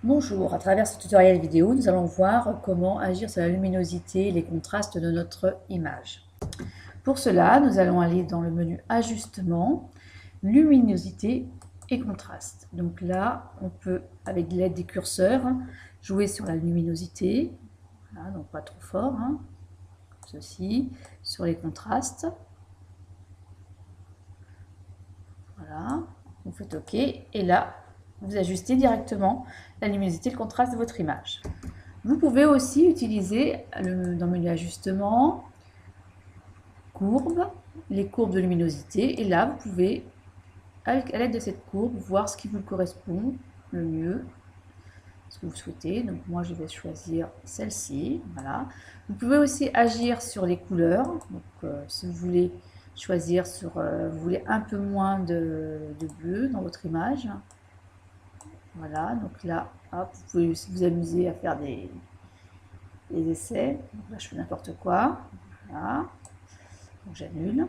Bonjour, à travers ce tutoriel vidéo, nous allons voir comment agir sur la luminosité et les contrastes de notre image. Pour cela, nous allons aller dans le menu Ajustement, Luminosité et Contraste. Donc là, on peut, avec l'aide des curseurs, jouer sur la luminosité, voilà, donc pas trop fort, hein, ceci, sur les contrastes. Voilà, vous faites OK, et là, vous ajustez directement la luminosité et le contraste de votre image. Vous pouvez aussi utiliser dans le menu ajustement, courbe, les courbes de luminosité, et là vous pouvez, à l'aide de cette courbe, voir ce qui vous correspond le mieux, ce que vous souhaitez. Donc moi je vais choisir celle-ci, voilà. Vous pouvez aussi agir sur les couleurs, donc si vous voulez choisir sur, vous voulez un peu moins de bleu dans votre image, voilà, donc là, hop, vous pouvez vous amuser à faire des essais. Donc là, je fais n'importe quoi. Voilà. Donc j'annule.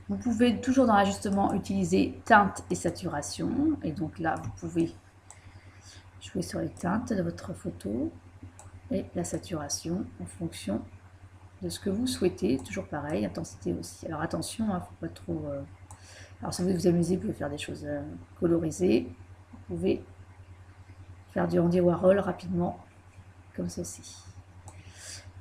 Vous pouvez toujours dans l'ajustement utiliser teinte et saturation. Et donc là, vous pouvez jouer sur les teintes de votre photo et la saturation en fonction de ce que vous souhaitez. Toujours pareil, intensité aussi. Alors attention, il ne faut pas trop... Alors si vous voulez vous amuser, vous pouvez faire des choses colorisées. Vous pouvez faire du Andy Warhol rapidement, comme ceci.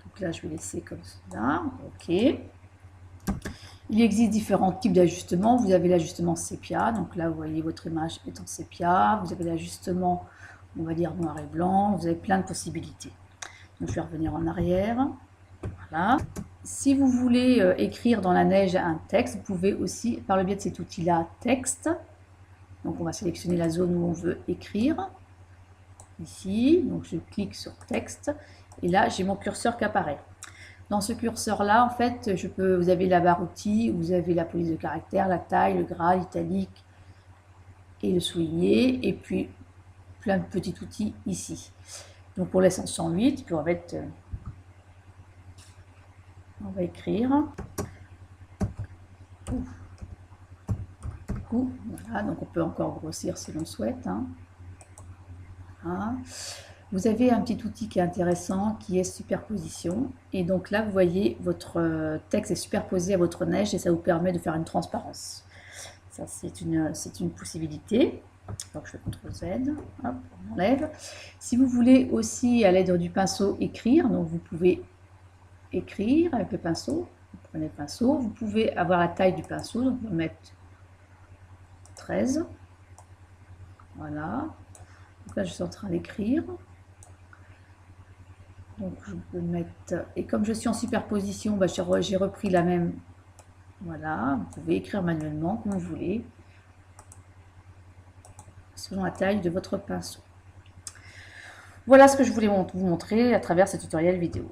Donc là, je vais laisser comme cela. OK. Il existe différents types d'ajustements. Vous avez l'ajustement sépia. Donc là, vous voyez votre image est en sépia. Vous avez l'ajustement, on va dire, noir et blanc. Vous avez plein de possibilités. Donc je vais revenir en arrière. Voilà. Si vous voulez écrire dans la neige un texte, vous pouvez aussi, par le biais de cet outil-là, texte. Donc on va sélectionner la zone où on veut écrire. Ici, donc je clique sur texte. Et là, j'ai mon curseur qui apparaît. Dans ce curseur-là, en fait, vous avez la barre outils, vous avez la police de caractère, la taille, le gras, l'italique et le souligné, et puis plein de petits outils ici. Donc pour les 508, puis on va écrire. Voilà, donc on peut encore grossir si l'on souhaite. Hein. Voilà. Vous avez un petit outil qui est intéressant, qui est superposition. Et donc là, vous voyez, votre texte est superposé à votre neige et ça vous permet de faire une transparence. Ça, c'est une possibilité. Donc je fais CTRL Z, hop, on enlève. Si vous voulez aussi, à l'aide du pinceau, écrire, donc vous pouvez écrire avec le pinceau. Vous prenez le pinceau, vous pouvez avoir la taille du pinceau, donc on va mettre 13. Voilà. Donc là, je suis en train d'écrire. Donc je peux mettre, et comme je suis en superposition, bah, j'ai repris la même, voilà, vous pouvez écrire manuellement comme vous voulez, selon la taille de votre pinceau. Voilà ce que je voulais vous montrer à travers ce tutoriel vidéo.